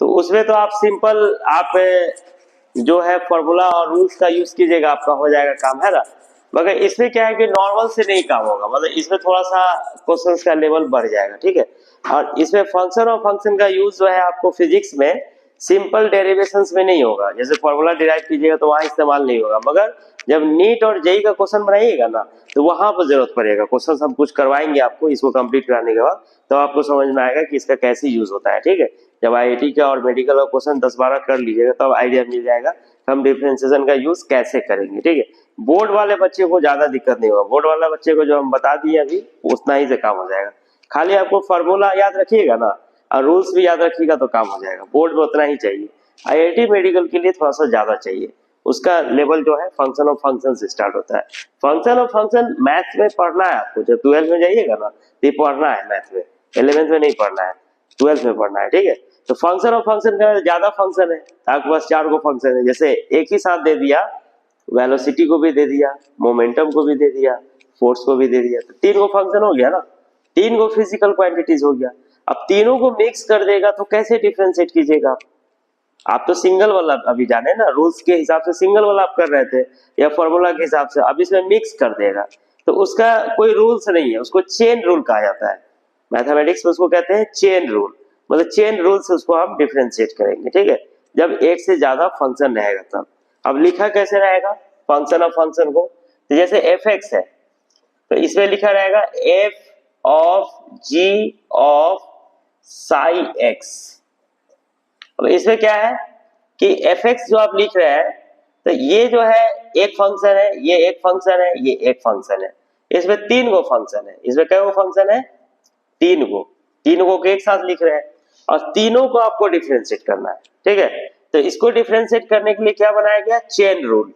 तो उसमें तो आप सिंपल आप जो है फॉर्मूला और रूल्स का यूज कीजिएगा, आपका हो जाएगा काम, है ना। मगर इसमें क्या है कि नॉर्मल से नहीं काम होगा, मतलब इसमें थोड़ा सा क्वेश्चंस का लेवल बढ़ जाएगा, ठीक है। और इसमें फंक्शन और फंक्शन का यूज जो है आपको फिजिक्स में सिंपल डेरिवेशंस में नहीं होगा, जैसे फॉर्मूला डिराइव कीजिएगा तो वहां इस्तेमाल नहीं होगा, मगर जब नीट और जेई का क्वेश्चन बनाइएगा ना तो वहां पर जरूरत पड़ेगा। क्वेश्चन हम कुछ करवाएंगे आपको, इसको कंप्लीट कराने के बाद तो आपको समझ में आएगा कि इसका कैसे यूज होता है, ठीक है। जब आईआईटी का और मेडिकल का क्वेश्चन 10-12 कर लीजिएगा तब आइडिया मिल जाएगा हम डिफरेंशिएशन का यूज कैसे करेंगे, ठीक है। बोर्ड वाले बच्चे को ज्यादा दिक्कत नहीं होगा, बोर्ड वाला बच्चे को जो हम बता दिए अभी उतना ही से काम हो जाएगा। खाली आपको फॉर्मूला याद रखिएगा ना और रूल्स भी याद रखिएगा तो काम हो जाएगा। बोर्ड में उतना ही चाहिए, आईआईटी मेडिकल के लिए थोड़ा सा ज्यादा चाहिए। उसका लेवल जो है फंक्शन ऑफ फंक्शन से स्टार्ट होता है। फंक्शन ऑफ फंक्शन मैथ्स में पढ़ना है आपको, जब 12th में जाइएगा ना तो ये पढ़ना है मैथ्स में, 11th में नहीं पढ़ना है, 12th में पढ़ना है, ठीक है। तो फंक्शन ऑफ फंक्शन का ज्यादा फंक्शन है, आपके पास 4 गो फंक्शन है, जैसे एक ही साथ दे दिया, वेलोसिटी को भी दे दिया, मोमेंटम को भी दे दिया, फोर्स को भी दे दिया, तो 3 गो फंक्शन हो गया ना, 3 गो फिजिकल क्वांटिटीज हो गया। अब तीनों को मिक्स कर देगा तो कैसे डिफरेंशिएट कीजिएगा आप तो सिंगल वाला अभी जाने ना, रूल्स के हिसाब से सिंगल वाला आप कर रहे थे या फॉर्मूला के हिसाब से, अब इसमें मिक्स कर देगा तो उसका कोई रूल्स नहीं है, उसको चेन रूल कहा जाता है। मैथमेटिक्स में उसको कहते हैं चेन रूल, मतलब चेन रूल से उसको हम डिफरेंशिएट करेंगे, ठीक है, जब एक से ज्यादा फंक्शन रहेगा तब। अब लिखा कैसे रहेगा फंक्शन ऑफ फंक्शन को, तो जैसे एफ एक्स है तो इसमें लिखा रहेगा F of G of psi x. अब इसमें क्या है कि एफ एक्स जो आप लिख रहे हैं तो ये जो है एक फंक्शन है, ये एक फंक्शन है, ये एक फंक्शन है, इसमें 3 गो फंक्शन है। इसमें कई गो फंक्शन है 3 गो, 3 गो के एक साथ लिख रहे हैं और तीनों को आपको डिफरेंशिएट करना है, ठीक है। तो इसको डिफरेंशिएट करने के लिए क्या बनाया गया चेन रूल,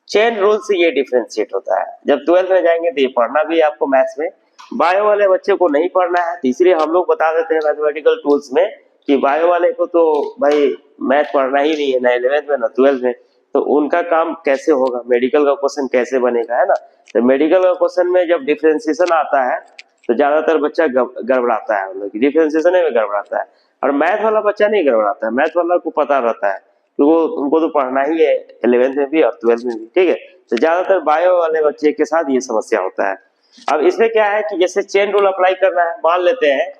चेन रूल से ये डिफरेंशिएट होता है। जब 12th में जाएंगे तो ये पढ़ना भी है आपको मैथ्स में, बायो वाले बच्चे को नहीं पढ़ना है, तो इसलिए हम लोग बता देते हैं मैथमेटिकल टूल्स में कि बायो वाले को तो भाई मैथ पढ़ना ही नहीं है, ना 11th में ना 12th में, तो उनका काम कैसे होगा, मेडिकल का क्वेश्चन कैसे बनेगा, है ना। तो मेडिकल का क्वेश्चन में जब डिफरेंशिएशन आता है तो ज्यादातर बच्चा गड़बड़ाता है, मतलब डिफरेंशिएशन में गड़बड़ाता है, और मैथ वाला बच्चा नहीं गड़बड़ाता है, मैथ वाला को पता रहता है कि वो उनको तो पढ़ना ही है 11th में भी और 12th में भी, ठीक है। तो ज्यादातर बायो वाले बच्चे के साथ ये समस्या होता है। अब इसमें क्या है कि जैसे चेन रूल अप्लाई करना है, मान लेते हैं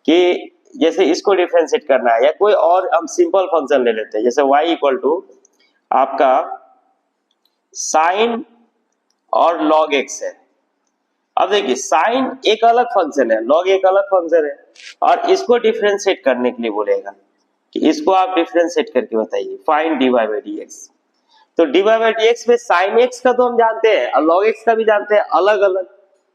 कि जैसे इसको डिफरेंशिएट करना है या कोई और हम सिंपल फंक्शन ले लेते हैं, जैसे y इक्वल टू आपका साइन और log x है। अब देखिए साइन एक अलग फंक्शन है, log एक अलग फंक्शन है, और इसको डिफरेंशिएट करने के लिए बोलेगा कि इसको आप डिफरेंशिएट करके बताइए, फाइंड dy बाई dx। तो dy बाई dx में साइन x का तो हम जानते हैं और log x का भी जानते हैं, अलग अलग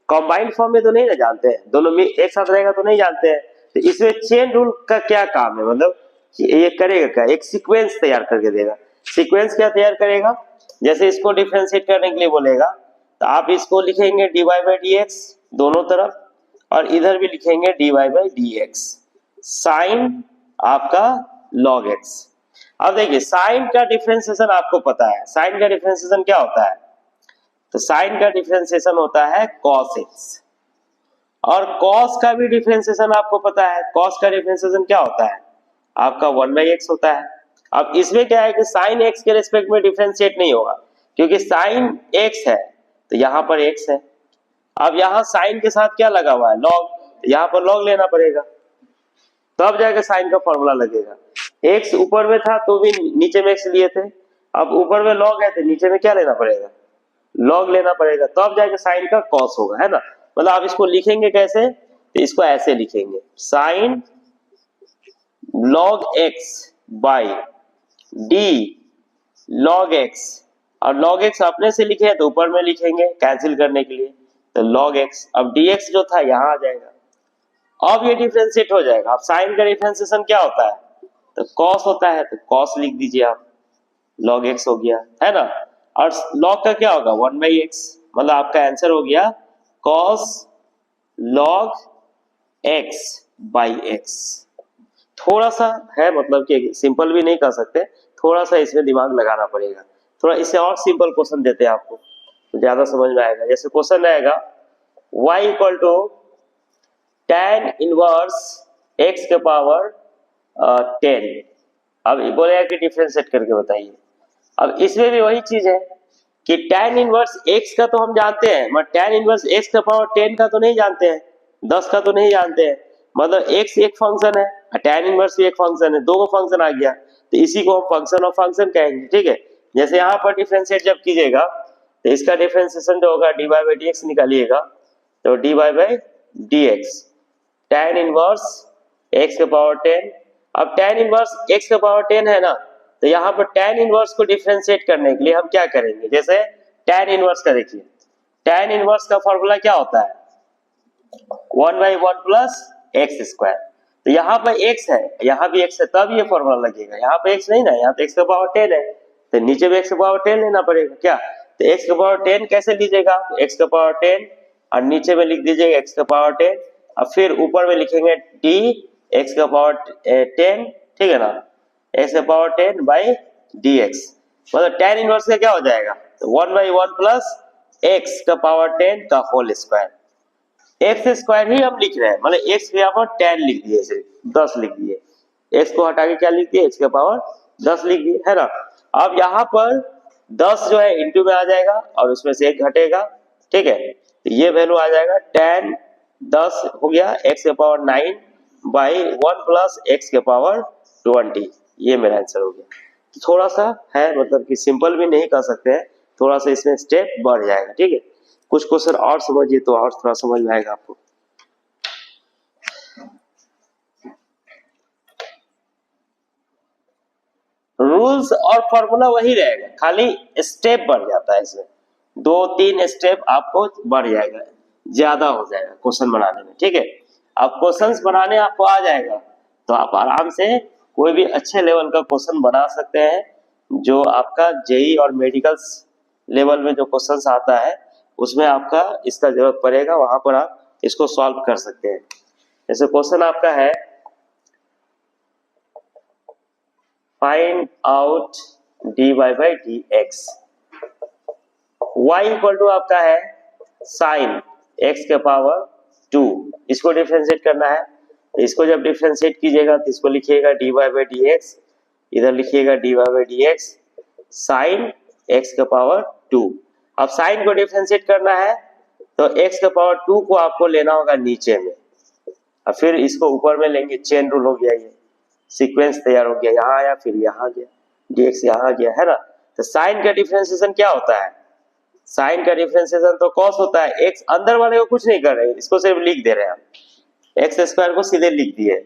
कंबाइंड फॉर्म में तो नहीं ना जानते हैं, दोनों में एक साथ रहेगा तो नहीं जानते हैं। तो इसमें चेन रूल का क्या काम है, मतलब ये करेगा क्या, एक सीक्वेंस तैयार करके देगा। सीक्वेंस क्या तैयार करेगा, जैसे इसको डिफरेंशिएट करने के लिए बोलेगा तो आप इसको लिखेंगे dy बाई dx दोनों तरफ, और इधर भी लिखेंगे dy बाई dx साइन आपका log x। अब देखिए साइन का डिफरेंशिएशन आपको पता है, साइन का डिफरेंशिएशन क्या होता है, तो साइन का डिफरेंशिएशन होता है cos x, और cos का भी डिफरेंशिएशन आपको पता है, cos का डिफरेंशिएशन क्या होता है आपका 1/x होता है। अब इसमें क्या है कि sin x के रिस्पेक्ट में डिफरेंशिएट नहीं होगा, क्योंकि sin x है तो यहाँ पर x है। अब यहाँ sin के साथ क्या लगा हुआ है log, यहाँ पर log लेना पड़ेगा तब जाकर sin का फॉर्मूला लगेगा। x ऊपर में था तो भी नीचे में x लिए थे, अब ऊपर में log है तो नीचे में क्या लेना पड़ेगा log लेना पड़ेगा, तब जाके sin का cos होगा, है ना। मतलब आप इसको लिखेंगे कैसे, तो इसको ऐसे लिखेंगे sin log x by d log x, और log x अपने से लिखे हैं तो ऊपर में लिखेंगे कैंसिल करने के लिए, तो log x, अब dx जो था यहाँ आ जाएगा, अब ये डिफरेंशिएट हो जाएगा। अब sin का डिफरेंशिएशन क्या होता है, तो cos होता है, तो cos लिख दीजिए आप, log x हो गया, है ना। और log का क्या होगा 1/x, मतलब आपका आंसर हो गया cos log x by x। थोड़ा सा है, मतलब कि सिंपल भी नहीं कर सकते, थोड़ा सा इसमें दिमाग लगाना पड़ेगा। थोड़ा इससे और सिंपल क्वेश्चन देते हैं आपको तो ज्यादा समझ में आएगा। जैसे क्वेश्चन रहेगा y equal to tan inverse x के पावर 10। अब बोलेगा कि डिफरेंशिएट करके बताइए। अब इसमें भी वही चीज है कि tan इनवर्स x का तो हम जानते हैं, मगर tan इनवर्स x का पावर 10 का तो नहीं जानते हैं, 10 का तो नहीं जानते हैं। मतलब x एक फंक्शन है और tan इनवर्स भी एक फंक्शन है, दो को फंक्शन आ गया, तो इसी को हम फंक्शन ऑफ फंक्शन कहेंगे। ठीक है, जैसे यहाँ पर डिफरेंशिएट जब कीजिएगा तो इसका डिफरेंशिएशन जो होगा dy बाई dx निकालिएगा, तो dy by dx tan inverse x के पावर 10। अब tan इनवर्स x के पावर 10 है ना, तो यहाँ पर tan इनवर्स को डिफरेंशिएट करने के लिए हम क्या करेंगे, जैसे tan इनवर्स का देखिए, tan इनवर्स का फॉर्मूला क्या होता है, 1/1 प्लस एक्स स्क्वायर। तो यहाँ पर x है, यहाँ भी x है, तब ये फॉर्मूला लगेगा। यहाँ पे x नहीं ना, यहाँ तो x का पावर 10 है, तो नीचे भी x का पावर 10 लेना पड़ेगा क्या। तो x का पावर 10 कैसे लीजिएगा, x का पावर 10 और नीचे में लिख दीजिएगा x का पावर 10 और फिर ऊपर में लिखेंगे d x का पावर 10, ठीक है ना, x का पावर 10 बाई dx। मतलब tan इनवर्स का क्या हो जाएगा, तो 1/1 प्लस x का पावर 10 का होल स्क्वायर। एक्स स्क्वायर ही हम लिख रहे हैं, मतलब एक्स के यहाँ पर 10 लिख दिए, सिर्फ 10 लिख दिए, एक्स को हटा के क्या लिख दिए, एक्स के पावर 10 लिख दिए, है ना। अब यहाँ पर 10 जो है इंटू में आ जाएगा और उसमें से एक घटेगा, ठीक है, तो ये वैल्यू आ जाएगा 10 10 हो गया एक्स के पावर 9 बाई 1 प्लस एक्स के पावर 20। ये मेरा आंसर हो गया। तो थोड़ा सा है, मतलब कि सिंपल भी नहीं कर सकते हैं, थोड़ा सा इसमें स्टेप बढ़ जाएगा। ठीक है, कुछ क्वेश्चन और समझिए तो और थोड़ा समझ में आएगा आपको। रूल्स और फॉर्मूला वही रहेगा, खाली स्टेप बढ़ जाता है इसमें, 2-3 स्टेप आपको बढ़ जाएगा, ज्यादा हो जाएगा क्वेश्चन बनाने में। ठीक है, अब क्वेश्चंस बनाने आपको आ जाएगा तो आप आराम से कोई भी अच्छे लेवल का क्वेश्चन बना सकते हैं। जो आपका जेई और मेडिकल्स लेवल में जो क्वेश्चंस आता है उसमें आपका इसका जरूरत पड़ेगा, वहां पर आप इसको सॉल्व कर सकते हैं। जैसे क्वेश्चन आपका है, find out dy by dx, y equal to आपका है साइन x के पावर 2, इसको डिफरेंशिएट करना है। तो इसको जब डिफरेंशिएट कीजिएगा तो इसको लिखिएगा dy बाई dx, इधर लिखिएगा dy by dx sine x के पावर 2। अब साइन को डिफरेंशिएट करना है तो x के पावर 2 को आपको लेना होगा नीचे में और फिर इसको ऊपर में लेंगे, चेन रूल हो गया, ये सीक्वेंस तैयार हो गया, यहाँ आया फिर यहाँ गया, dx यहाँ गया, है ना। तो साइन का डिफरेंशिएशन क्या होता है, साइन का डिफरेंशिएशन तो कॉस होता है। x अंदर वाले को कुछ नहीं कर रहे, इसको सिर्फ लिख दे रहे हैं हम, एक्स स्क्वायर को सीधे लिख दिए,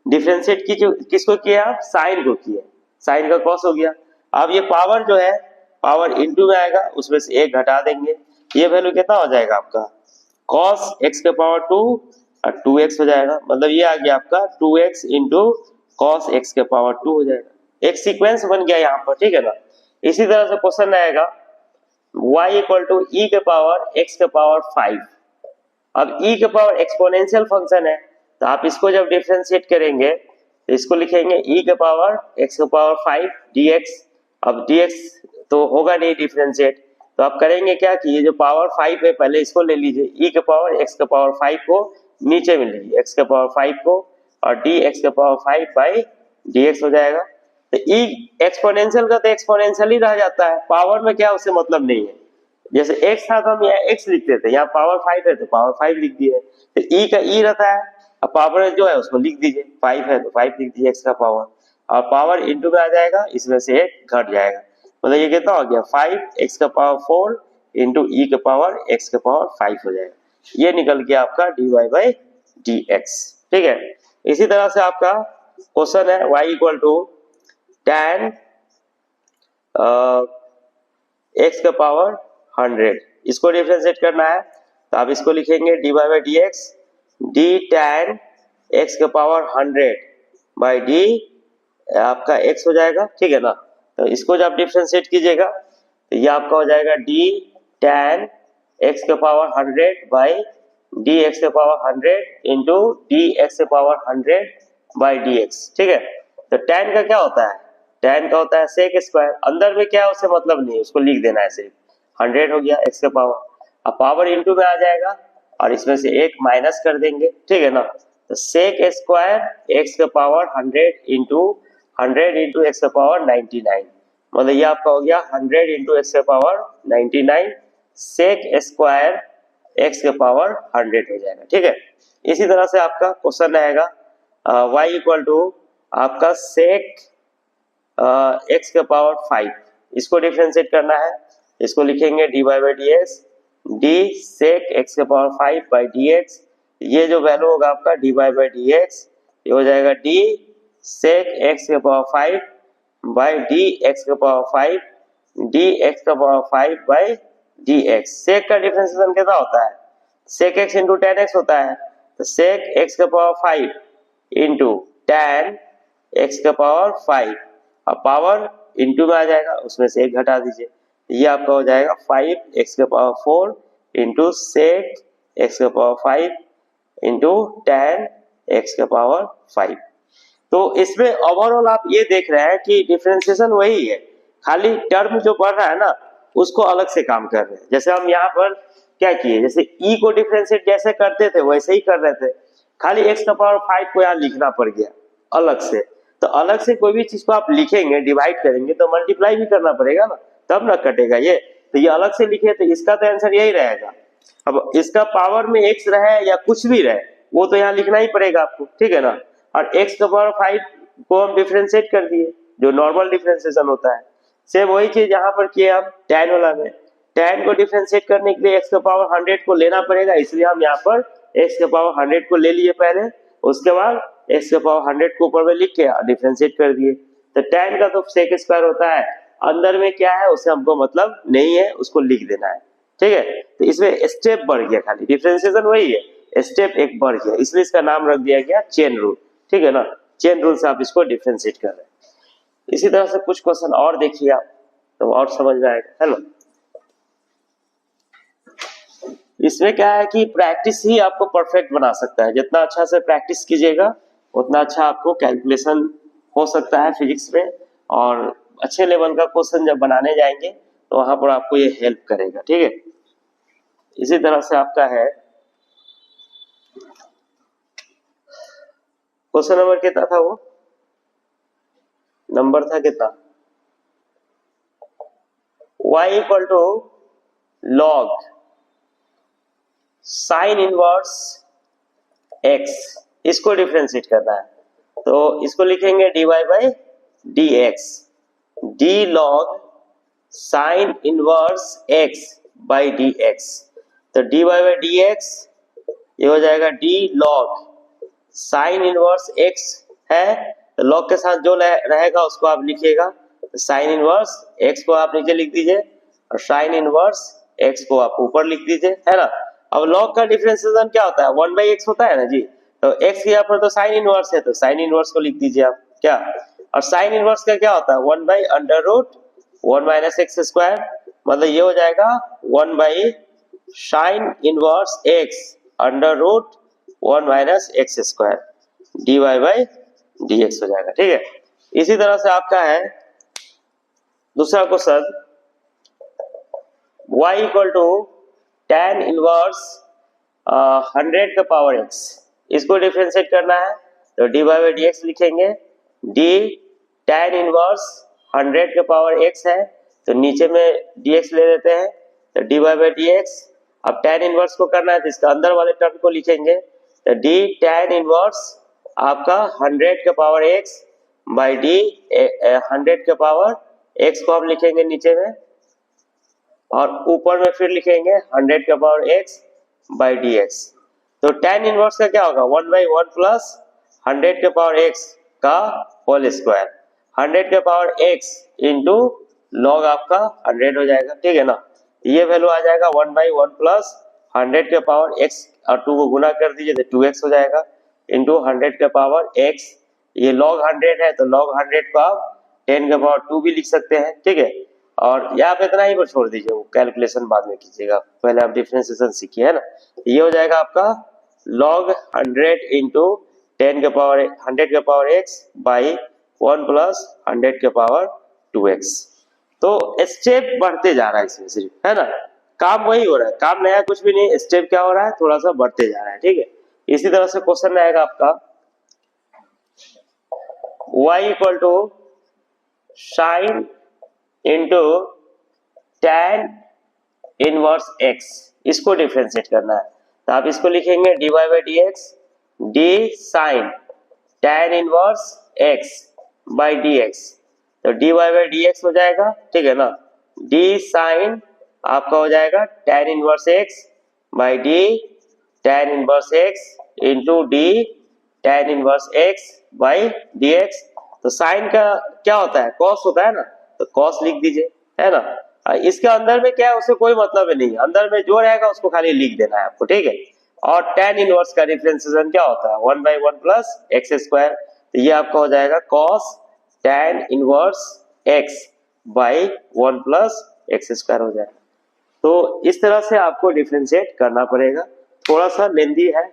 डिफरेंशिएट किसको किया आप, साइन को किया, साइन का कॉस हो गया। अब ये पावर जो है पावर इंटू में आएगा, उसमें से एक घटा देंगे, ये वैल्यू कितना हो जाएगा आपका, कॉस एक्स के पावर 2 और 2x हो जाएगा। मतलब ये आ गया आपका 2x इंटू कॉस एक्स के पावर 2 हो जाएगा, एक सीक्वेंस बन गया यहाँ पर। ठीक है ना, इसी तरह से क्वेश्चन आएगा y इक्वल टू ई के पावर x के पावर 5। अब e के पावर एक्सपोनेंशियल फंक्शन है, तो आप इसको जब डिफरेंशिएट करेंगे तो इसको लिखेंगे e के पावर x के पावर 5 dx। अब dx तो होगा नहीं डिफरेंशिएट, तो आप करेंगे क्या कि ये जो पावर 5 है पहले इसको ले लीजिए, e के पावर x के पावर 5 को नीचे में लीजिए, x के पावर 5 को, और dx के पावर 5 बाई dx हो जाएगा। तो e एक्सपोनेंशियल का तो एक्सपोनेंशियल ही रह जाता है, पावर में क्या उससे मतलब नहीं है। जैसे x था तो हम यहाँ x लिखते थे, यहाँ पावर 5 है तो पावर 5 लिख दिए, तो e का e रहता है, अब पावर जो है उसको लिख दीजिए, 5 है तो 5 लिख दीजिए x का पावर, और पावर इंटू में आ जाएगा, इसमें से एक घट जाएगा, मतलब ये कितना हो गया 5x का पावर 4 इंटू e के पावर x के पावर 5 हो जाएगा। ये निकल गया आपका dy बाई dx। ठीक है, इसी तरह से आपका क्वेश्चन है y equal to tan x का पावर 100, इसको डिफरेंशिएट करना है तो आप इसको लिखेंगे dy by dx d tan x के पावर 100 बाई d आपका x हो जाएगा। ठीक है ना, तो इसको जब डिफरेंशिएट कीजिएगा तो ये आपका हो जाएगा d tan x के पावर 100 बाई dx के पावर 100 इंटू dx के पावर 100 बाई dx। ठीक है, तो tan का क्या होता है, tan का होता है sec स्क्वायर, अंदर में क्या है उससे मतलब नहीं, उसको लिख देना है, सिर्फ 100 हो गया x का पावर, अब पावर इंटू में आ जाएगा और इसमें से एक माइनस कर देंगे। ठीक है ना, तो सेक स्क्वायर एक्स का पावर 100 इंटू एक्स का पावर 99, मतलब ये आपका हो गया 100 इंटू एक्स का पावर 99 सेक स्क्वायर एक्स का पावर 100 हो जाएगा। ठीक है, इसी तरह से आपका क्वेश्चन रहेगा y इक्वल टू आपका सेक एक्स का पावर 5, इसको डिफरेंशिएट करना है, इसको लिखेंगे dy by d x, d sec x का पावर 5 बाई डी एक्स, ये जो वैल्यू होगा आपका dy बाई डी एक्स, ये हो जाएगा डी सेक एक्स का पावर 5 बाई डी एक्स का पावर 5 डी एक्स का power 5 by d x. Sec का डिफरेंशिएशन कितना होता है, sec x into tan x होता है, तो सेक एक्स का पावर 5 इंटू टेन एक्स का पावर 5, अब पावर इंटू में आ जाएगा, उसमें से एक घटा दीजिए, ये आपका हो जाएगा 5 एक्स का पावर 4 इंटू सेक एक्स का पावर 5 इंटू टेन एक्स का पावर 5। तो इसमें ओवरऑल आप ये देख रहे हैं कि डिफरेंशिएशन वही है, खाली टर्म जो बढ़ रहा है ना उसको अलग से काम कर रहे हैं। जैसे हम यहाँ पर क्या किए, जैसे ई को डिफरेंशिएट जैसे करते थे वैसे ही कर रहे थे, खाली एक्स का पावर 5 को यहाँ लिखना पड़ गया अलग से। तो अलग से कोई भी चीज को आप लिखेंगे, डिवाइड करेंगे तो मल्टीप्लाई भी करना पड़ेगा ना, तब ना कटेगा ये। तो ये अलग से लिखे तो इसका तो आंसर यही रहेगा। अब इसका पावर में एक्स रहे या कुछ भी रहे वो तो यहाँ लिखना ही पड़ेगा आपको, ठीक है ना। और एक्स का पावर 5 को हम डिफरेंशिएट कर दिए, जो नॉर्मल डिफरेंशिएशन होता है। सेम वही चीज यहाँ पर किए हम tan वाला में, tan को डिफरेंशिएट करने के लिए एक्स का पावर 100 को लेना पड़ेगा, इसलिए हम यहाँ पर एक्स का पावर 100 को ले लिए पहले, उसके बाद एक्स का पावर 100 को ऊपर में लिख के डिफरेंशिएट कर दिए। तो tan का तो सेक स्क्वायर होता है, अंदर में क्या है उसे हमको मतलब नहीं है, उसको लिख देना है, ठीक है। तो इसमें स्टेप बढ़ गया, खाली डिफरेंशिएशन वही है, स्टेप एक बढ़ गया, इसलिए इसका नाम रख दिया गया चेन रूल, ठीक है ना। चेन रूल से आप इसको डिफरेंशिएट कर रहे हैं। इसी तरह से कुछ क्वेश्चन और देखिए आप, तो और समझ में आएगा, है ना। इसमें क्या है कि प्रैक्टिस ही आपको परफेक्ट बना सकता है, जितना अच्छा से प्रैक्टिस कीजिएगा उतना अच्छा आपको कैलकुलेशन हो सकता है फिजिक्स में, और अच्छे लेवल का क्वेश्चन जब बनाने जाएंगे तो वहां पर आपको ये हेल्प करेगा, ठीक है। इसी तरह से आपका है क्वेश्चन नंबर कितना था, वो नंबर था कितना, y equal to log sine inverse x, इसको डिफरेंशिएट करना है, तो इसको लिखेंगे dy by d x, d log sine inverse x by d x. तो dy बाई डी एक्स ये हो जाएगा d log sine inverse x है, तो लॉग के साथ जो रहेगा उसको आप लिखिएगा, साइन इनवर्स x को आप नीचे लिख दीजिए और साइन इनवर्स x को आप ऊपर लिख दीजिए, है ना। अब लॉग का डिफरेंशिएशन क्या होता है, 1 बाई एक्स होता है ना जी, तो x यहाँ पर तो साइन इनवर्स है, तो साइन इनवर्स को लिख दीजिए आप क्या, और साइन इनवर्स का क्या होता है 1 by under root 1 minus x square, मतलब ये हो जाएगा 1 by sine inverse x under root 1 minus x square d y by d x हो जाएगा, ठीक है। इसी तरह से आपका है दूसरा question, y equal to tan inverse 100 का पावर x, इसको डिफरेंशिएट करना है, तो d y by d x लिखेंगे, डी tan इनवर्स 100 का पावर x है, तो नीचे में dx ले लेते हैं, तो d y by d x. अब tan इनवर्स को करना है तो इसका अंदर वाले टर्म को लिखेंगे, तो डी tan इनवर्स आपका 100 का पावर x बाई डी 100 का पावर x को आप लिखेंगे नीचे में, और ऊपर में फिर लिखेंगे 100 का power x by d x. तो tan इनवर्स का क्या होगा 1 बाई 1 प्लस 100 का पावर x का होल स्क्वायर, 100 का पावर x इंटू लॉग आपका 100 हो जाएगा, ठीक है ना। ये वैल्यू आ जाएगा 1 बाई 1 प्लस 100 के पावर x और 2 को गुना कर दीजिए तो 2x हो जाएगा, इंटू 100 के पावर x, ये log 100 है तो log 100 को आप 10 के पावर 2 भी लिख सकते हैं, ठीक है। और यहाँ पे इतना ही पर छोड़ दीजिए, वो कैलकुलेशन बाद में कीजिएगा, पहले आप डिफरेंशिएशन सीखिए, है ना। ये हो जाएगा आपका log 100 इंटू 10 के पावर 100 के पावर x बाई 1 प्लस 100 के पावर 2x। तो स्टेप बढ़ते जा रहा है इसमें सिर्फ, है ना, काम वही हो रहा है, काम नया कुछ भी नहीं, स्टेप क्या हो रहा है थोड़ा सा बढ़ते जा रहा है, ठीक है। इसी तरह से क्वेश्चन आएगा आपका y equal to sine into tan inverse x, इसको डिफरेंशिएट करना है। तो आप इसको लिखेंगे dy by d x d sine tan inverse x by d x. तो dy बाई डी एक्स हो जाएगा, ठीक है ना, डी साइन आपका हो जाएगा tan inverse x by D tan inverse x into D tan inverse x by d x. तो साइन का क्या होता है, कॉस होता है ना, तो कॉस लिख दीजिए, है ना। इसके अंदर में क्या है उससे कोई मतलब नहीं है, अंदर में जो रहेगा उसको खाली लिख देना है आपको, ठीक है। और tan इनवर्स का डिफरेंशिएशन क्या होता है, 1/1 प्लस एक्स स्क्वायर। तो ये आपका हो जाएगा cos tan inverse x by 1 plus x square हो जाएगा। तो इस तरह से आपको डिफरेंशिएट करना पड़ेगा, थोड़ा सा लेंदी है,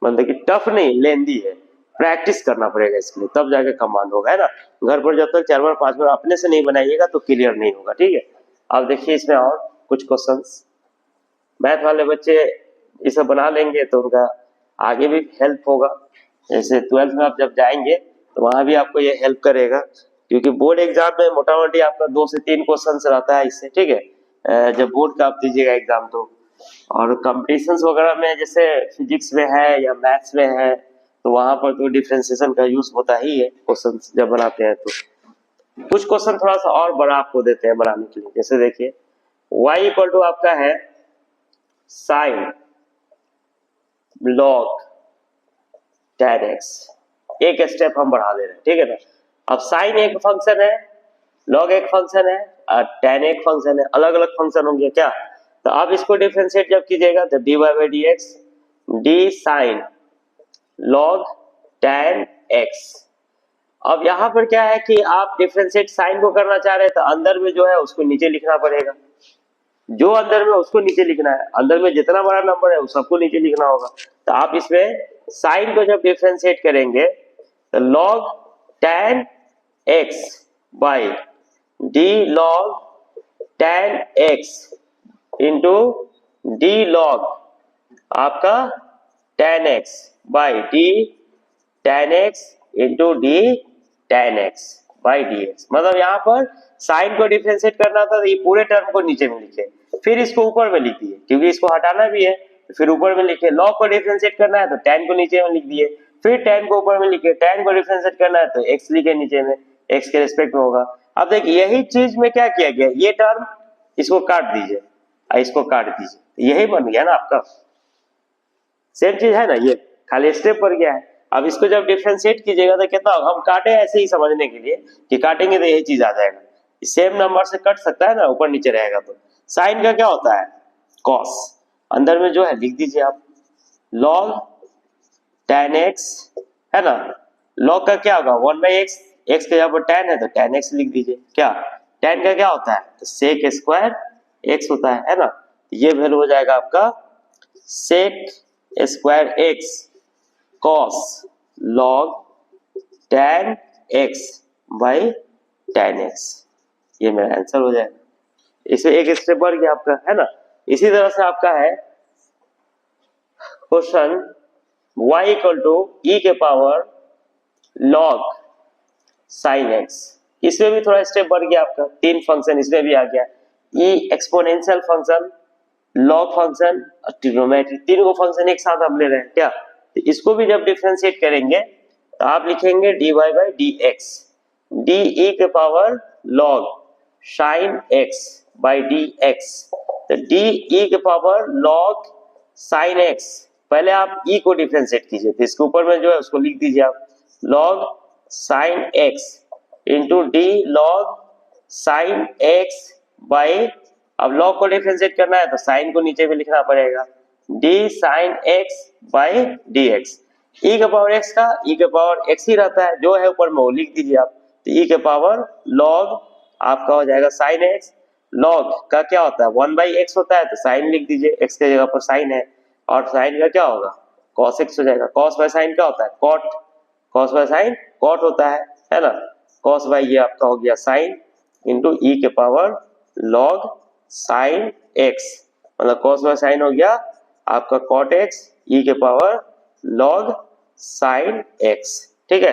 मतलब कि टफ नहीं, लेंदी है, प्रैक्टिस करना पड़ेगा इसके लिए, तब जाके कमांड होगा, है ना। घर पर जब तक 4 बार 5 बार अपने से नहीं बनाइएगा तो क्लियर नहीं होगा, ठीक है। अब देखिए इसमें और कुछ क्वेश्चंस मैथ वाले बच्चे इसे बना लेंगे तो उनका आगे भी हेल्प होगा। जैसे 12th में आप जब जाएंगे तो वहां भी आपको ये हेल्प करेगा, क्योंकि बोर्ड एग्जाम में मोटा मोटी आपका 2 से 3 क्वेश्चन रहता है इससे, ठीक है, जब बोर्ड का आप दीजिएगा एग्जाम तो। और कॉम्पिटिशन्स वगैरह में जैसे फिजिक्स में है या मैथ्स में है तो वहां पर तो डिफरेंशिएशन का यूज होता ही है क्वेश्चन जब बनाते हैं। तो कुछ क्वेश्चन थोड़ा सा और बड़ा आपको देते हैं बनाने के लिए। जैसे देखिए y इक्वल टू आपका है साइन लॉग tan x, एक स्टेप हम बढ़ा दे रहे हैं, ठीक है ना। अब साइन एक फंक्शन है, लॉग एक फंक्शन है और tan एक फंक्शन है, अलग अलग फंक्शन होंगे क्या। तो आप इसको डिफरेंशिएट जब कीजिएगा तो dy by d x d sign log tan x। अब यहाँ पर क्या है कि आप डिफरेंशिएट साइन को करना चाह रहे हैं तो अंदर में जो है उसको नीचे लिखना पड़ेगा, जो अंदर में उसको नीचे लिखना है, अंदर में जितना बड़ा नंबर है उस सबको नीचे लिखना होगा। तो आप इसमें साइन को जब डिफरेंशिएट करेंगे तो log tan x by D log tan x into d log आपका tan x by D tan x into D tan x by d x. मतलब यहाँ पर साइन को डिफरेंशिएट करना था तो ये पूरे टर्म को नीचे में लिखे, फिर इसको ऊपर में लिख दिए, क्योंकि इसको हटाना भी है तो फिर ऊपर में लिखे। लॉग को डिफरेंशिएट करना है तो tan को नीचे में लिख दिए, फिर tan को ऊपर में लिखे, tan को डिफरेंशिएट करना है तो x लिखे नीचे में, x के रिस्पेक्ट में होगा। अब देखिए यही चीज में क्या किया गया, ये टर्म इसको काट दीजिए और इसको काट दीजिए, यही बन गया ना आपका, सेम चीज है ना, ये खाली स्टेप पर गया है। अब इसको जब डिफरेंशिएट कीजिएगा तो कितना होगा, हम काटे ऐसे ही समझने के लिए कि काटेंगे तो यही चीज आ जाएगा, सेम नंबर से कट सकता है ना, ऊपर नीचे रहेगा। तो साइन का क्या होता है, कॉस, अंदर में जो है लिख दीजिए आप लॉग tan x, है ना। लॉग का क्या होगा 1/x, x के यहाँ पर tan है तो tan x लिख दीजिए। क्या tan का क्या होता है, तो sec स्क्वायर x होता है ना। ये वैल्यू हो जाएगा आपका sec square x cos log tan x by tan x, ये मेरा आंसर हो जाएगा। इसमें एक स्टेप बढ़ गया आपका, है ना। इसी तरह से आपका है question y equal to e के पावर log sin x, इसमें भी थोड़ा स्टेप बढ़ गया आपका, 3 फंक्शन इसमें भी आ गया, e exponential function, log function और ट्रिग्नोमेट्री, तीनों फंक्शन एक साथ हम ले रहे हैं क्या। तो इसको भी जब डिफरेंशिएट करेंगे तो आप लिखेंगे dy by d x d e के power log sine x by d x. तो डी ई के पावर लॉग साइन x, पहले आप e को डिफरेंशिएट कीजिए तो इसके ऊपर में जो है उसको लिख दीजिए आप log sine x into d log sine x by, अब लॉग को डिफरेंशिएट करना है तो साइन को नीचे भी लिखना पड़ेगा, d sine x by d x. E के पावर x का ई के पावर x ही रहता है, जो है ऊपर में वो लिख दीजिए आप। तो ई के पावर लॉग आपका हो जाएगा साइन x, लॉग का क्या होता है 1/x होता है तो साइन लिख दीजिए, x के जगह पर साइन है, और साइन का क्या होगा cos x हो जाएगा। cos बाय साइन क्या होता है cot, cos by sine cot होता है ना। cos बाय ये आपका हो गया साइन इंटू ई के पावर लॉग साइन x, मतलब cos बाय साइन हो गया आपका cot x ई के पावर log sin x। ठीक है,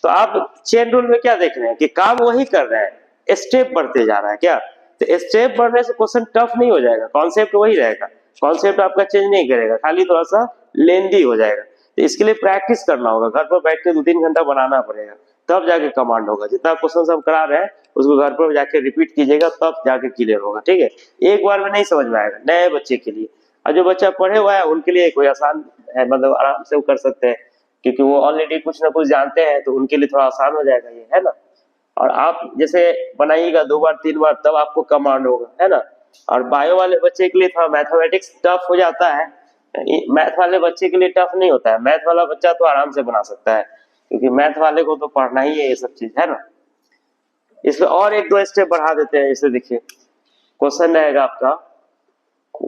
तो आप चेन रूल में क्या देख रहे हैं कि काम वही कर रहे हैं, स्टेप बढ़ते जा रहा है क्या, तो स्टेप बढ़ने से क्वेश्चन टफ नहीं हो जाएगा, कॉन्सेप्ट वही रहेगा, कॉन्सेप्ट आपका चेंज नहीं करेगा, खाली थोड़ा सा लेंदी हो जाएगा। तो इसके लिए प्रैक्टिस करना होगा, घर पर बैठ के 2-3 घंटा बनाना पड़ेगा, तब जाके कमांड होगा। जितना क्वेश्चन हम करा रहे हैं उसको घर पर जाके रिपीट कीजिएगा, तब जाके क्लियर होगा। ठीक है, एक बार में नहीं समझ में आएगा नए बच्चे के लिए, और जो बच्चा पढ़े हुआ है उनके लिए कोई आसान है, मतलब आराम से वो कर सकते हैं, क्योंकि वो ऑलरेडी कुछ ना कुछ जानते हैं, तो उनके लिए थोड़ा आसान हो जाएगा ये, है ना। और आप जैसे बनाइएगा 2 बार 3 बार, तब आपको कमांड होगा, है ना। और बायो वाले बच्चे के लिए थोड़ा मैथमेटिक्स टफ हो जाता है, मैथ वाले बच्चे के लिए टफ नहीं होता है, मैथ वाला बच्चा तो आराम से बना सकता है, क्योंकि मैथ वाले को तो पढ़ना ही है ये सब चीज, है ना। इसमें और 1-2 स्टेप बढ़ा देते हैं। इसे देखिए, क्वेश्चन रहेगा आपका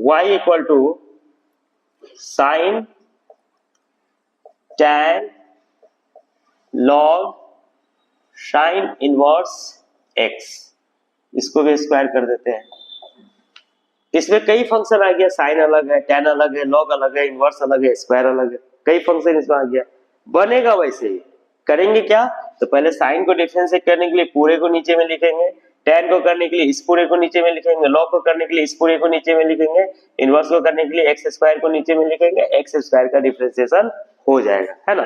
y equal to sine tan log sine inverse x, इसको भी स्क्वायर कर देते हैं। इसमें कई फंक्शन आ गया, साइन अलग है, tan अलग है, log अलग है, इनवर्स अलग है, स्क्वायर अलग है, कई फंक्शन इसमें आ गया। बनेगा वैसे ही, करेंगे क्या, तो पहले साइन को डिफरेंशिएट करने के लिए पूरे को नीचे में लिखेंगे, tan को करने के लिए इस पूरे को नीचे में लिखेंगे, log को करने के लिए इस पूरे को नीचे में लिखेंगे, इनवर्स को करने के लिए x स्क्वायर को नीचे में लिखेंगे, x स्क्वायर का डिफरेंशिएशन हो जाएगा, है ना।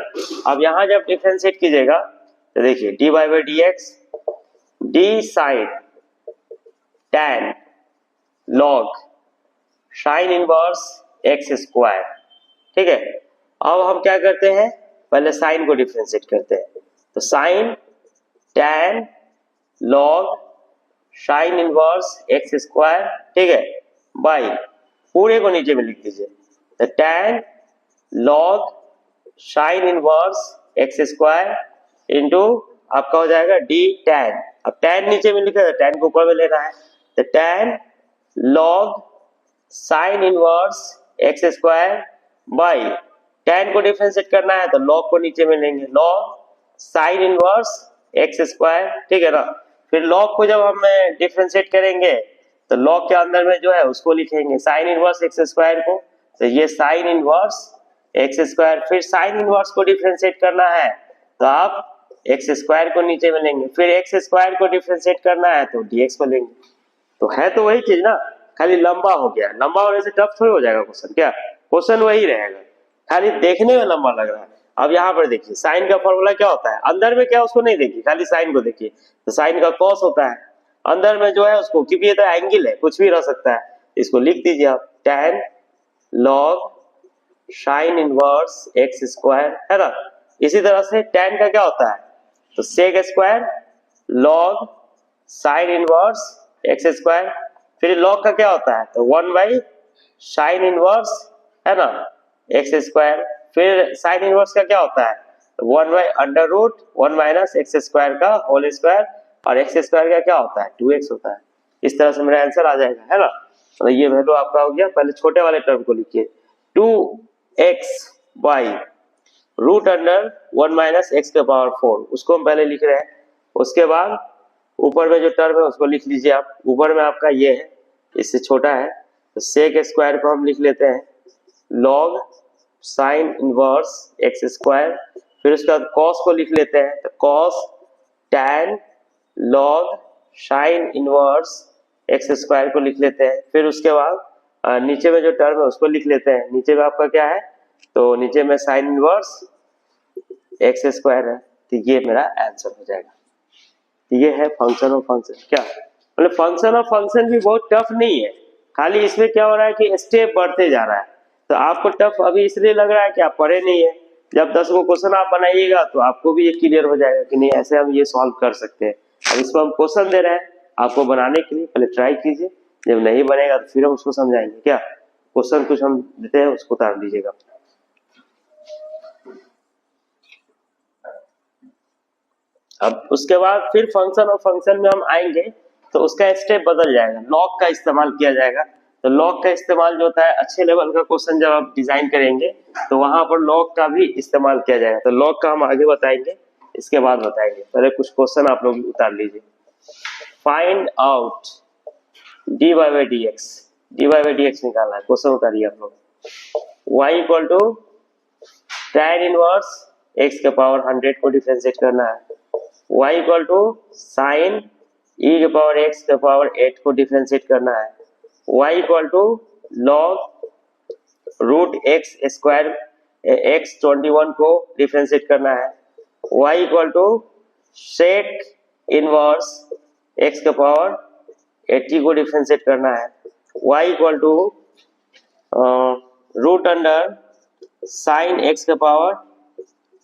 अब यहाँ जब डिफरेंशिएट कीजिएगा तो देखिए dy by dx d sine tan log sine inverse x square. ठीक है, अब हम क्या करते हैं, पहले साइन को डिफरेंशिएट करते हैं, तो sine tan log sine inverse x square, ठीक है, बाई पूरे को नीचे में लिख दीजिए, तो tan log sine inverse x square into आपका हो जाएगा d tan। अब tan नीचे में लिखा है, tan को ऊपर में लेना है, तो tan log sine inverse x square by tan को डिफरेंशिएट करना है तो log को नीचे में लेंगे, log sine inverse x square. ठीक है ना, फिर log को जब हम डिफरेंशिएट करेंगे तो log के अंदर में जो है उसको लिखेंगे साइन इनवर्स x स्क्वायर को, तो ये साइन इनवर्स x स्क्वायर। फिर साइन इनवर्स को डिफरेंशिएट करना है तो आप x स्क्वायर को नीचे में लेंगे, फिर x स्क्वायर को डिफरेंशिएट करना है तो dx को लेंगे। तो है तो वही चीज ना, खाली लंबा हो गया, लंबा होने से टफ थोड़ी हो जाएगा क्वेश्चन, क्या क्वेश्चन वही रहेगा, खाली देखने में लंबा लग रहा है। अब यहाँ पर देखिए साइन का फॉर्मूला क्या होता है, अंदर में क्या उसको नहीं देखिए, खाली साइन को देखिए, तो साइन का कॉस होता है, अंदर में जो है उसको, क्योंकि ये तो एंगल है कुछ भी रह सकता है, इसको लिख दीजिए आप tan log sine inverse x square, है ना। इसी तरह से tan का क्या होता है, तो sec square log sine inverse x square, फिर log का क्या होता है, तो 1 बाई साइन इनवर्स, है ना, x स्क्वायर, फिर साइन इनवर्स का क्या होता है, तो 1 by under root 1 minus x square का होल स्क्वायर, और एक्स स्क्वायर का क्या होता है, 2x होता है। इस तरह से मेरा आंसर आ जाएगा, है ना। तो ये वैल्यू आपका हो गया। पहले छोटे वाले टर्म को लिखिए, 2x by root under 1 minus x के पावर 4, उसको हम पहले लिख रहे हैं। उसके बाद ऊपर में जो टर्म है उसको लिख लीजिए आप, ऊपर में आपका ये है, इससे छोटा है, तो सेक स्क्वायर को हम लिख लेते हैं log sine inverse x square, फिर उसके बाद cos को लिख लेते हैं, तो cos tan log sine inverse x square को लिख लेते हैं। फिर उसके बाद नीचे में जो टर्म है उसको लिख लेते हैं, नीचे में आपका क्या है, तो नीचे में साइन इनवर्स एक्स स्क्वायर है, तो ये मेरा आंसर हो जाएगा। ये है फंक्शन ऑफ फंक्शन। क्या मतलब फंक्शन ऑफ फंक्शन भी बहुत टफ नहीं है, खाली इसमें क्या हो रहा है कि स्टेप बढ़ते जा रहा है, तो आपको टफ अभी इसलिए लग रहा है कि आप पढ़े नहीं है। जब 10 गो क्वेश्चन आप बनाइएगा तो आपको भी ये क्लियर हो जाएगा कि नहीं ऐसे हम ये सॉल्व कर सकते हैं। अब इसको हम क्वेश्चन दे रहे हैं आपको बनाने के लिए, पहले ट्राई कीजिए, जब नहीं बनेगा तो फिर हम उसको समझाएंगे। क्या क्वेश्चन कुछ हम देते हैं उसको उतार दीजिएगा। अब उसके बाद फिर फंक्शन और फंक्शन में हम आएंगे तो उसका स्टेप बदल जाएगा, लॉग का इस्तेमाल किया जाएगा। तो लॉग का इस्तेमाल जो होता है अच्छे लेवल का क्वेश्चन जब आप डिजाइन करेंगे तो वहां पर लॉग का भी इस्तेमाल किया जाएगा। तो लॉग का हम आगे बताएंगे, इसके बाद बताएंगे, पहले कुछ क्वेश्चन आप लोग उतार लीजिए। Find out dy by dx निकालना है, क्वेश्चन उतारिए आप लोग। y equal to tan inverse x के पावर 100 को डिफरेंशिएट करना है, y equal to sine e के पावर x के पावर 8 को डिफरेंशिएट करना है, y equal to log root x square x21 को डिफरेंशिएट करना है, y equal to sec inverse x के पावर 80 को डिफरेंशिएट करना है, y equal to root under sine x के पावर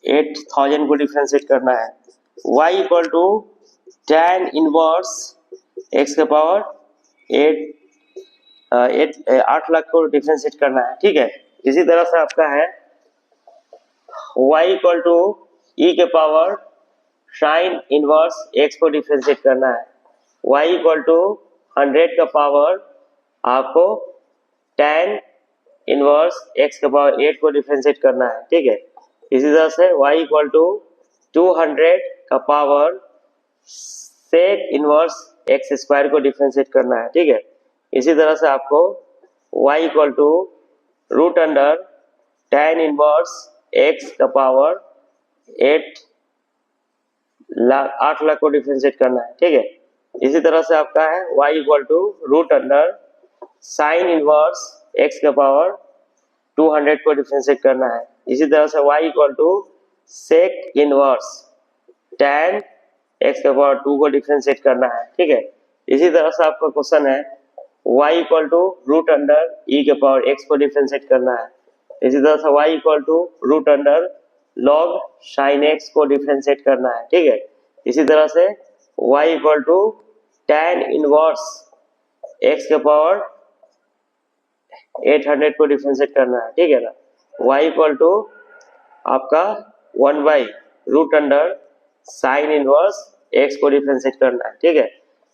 8000 को डिफरेंशिएट करना है, y equal to tan inverse x के पावर 8 लाख को डिफरेंशिएट करना है। ठीक है, इसी तरह से आपका है y इक्वल टू e के पावर साइन इनवर्स x को डिफरेंशिएट करना है, y इक्वल टू 100 का पावर आपको tan इनवर्स x के पावर 8 को डिफरेंशिएट करना है। ठीक है, इसी तरह से y इक्वल टू 200 का power sec inverse x square को डिफरेंशिएट करना है। ठीक है, इसी तरह से आपको y equal to root under tan inverse x का पावर 8 लाख को डिफरेंशिएट करना है। ठीक है, इसी तरह से आपका है y equal to root under sine inverse x के पावर 200 को डिफरेंशिएट करना है, इसी तरह से y equal to sec inverse tan x के पावर 2 को डिफरेंशिएट करना है। ठीक है, इसी तरह से आपका क्वेश्चन है y equal to root under e के पावर x को डिफरेंशिएट करना है, इसी तरह से y equal to root under log sine x को डिफरेंशिएट करना है। ठीक है, इसी तरह से y equal to tan inverse x के पावर 800 को डिफरेंशिएट करना है। ठीक है ना, y इक्वल टू आपका 1 by root under sine inverse x को डिफरेंशिएट करना है। ठीक है,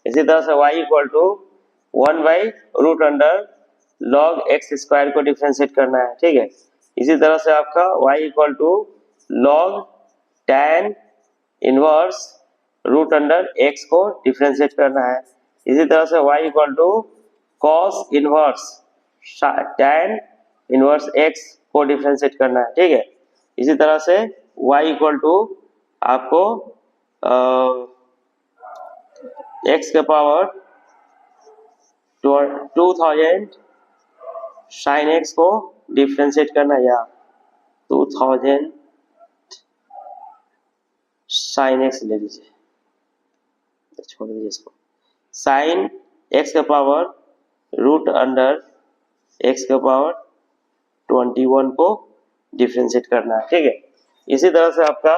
इसी तरह से y equal to 1 by root under log x square को डिफरेंशिएट करना है। ठीक है, इसी तरह से आपका y equal to log tan inverse root under x को डिफरेंशिएट करना है, इसी तरह से y equal to cos inverse tan inverse x को डिफरेंशिएट करना है। ठीक है, इसी तरह से y इक्वल टू आपको x के पावर 2000 साइन x को डिफरेंशिएट करना है, या 2000 साइन x ले लीजिए, छोड़ दीजिए इसको, साइन x के पावर रूट अंडर x के पावर 21 को डिफरेंशिएट करना है। ठीक है, इसी तरह से आपका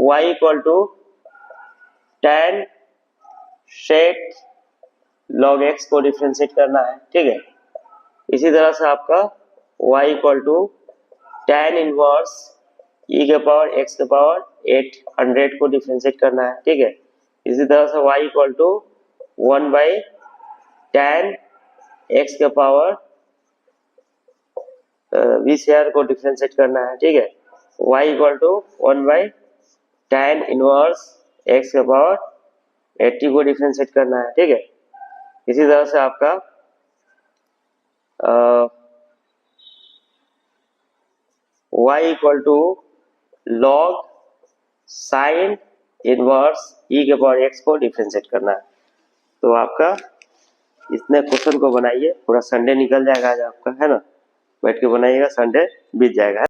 y equal to tan sec log x को डिफरेंशिएट करना है। ठीक है, इसी तरह से आपका y equal to tan inverse e के पावर x के पावर 800 को डिफरेंशिएट करना है। ठीक है, इसी तरह से y equal to 1 by tan x के पावर 20,000 को डिफरेंशिएट करना है। ठीक है, y equal to 1 by tan inverse x के पावर 80 को डिफरेंशिएट करना है। ठीक है, इसी तरह से आपका y equal to log sine inverse e के पावर x को डिफरेंशिएट करना है। तो आपका इतने क्वेश्चन को बनाइए, पूरा संडे निकल जाएगा आज आपका, है ना, बैठ के बनाइएगा, संडे बीत जाएगा।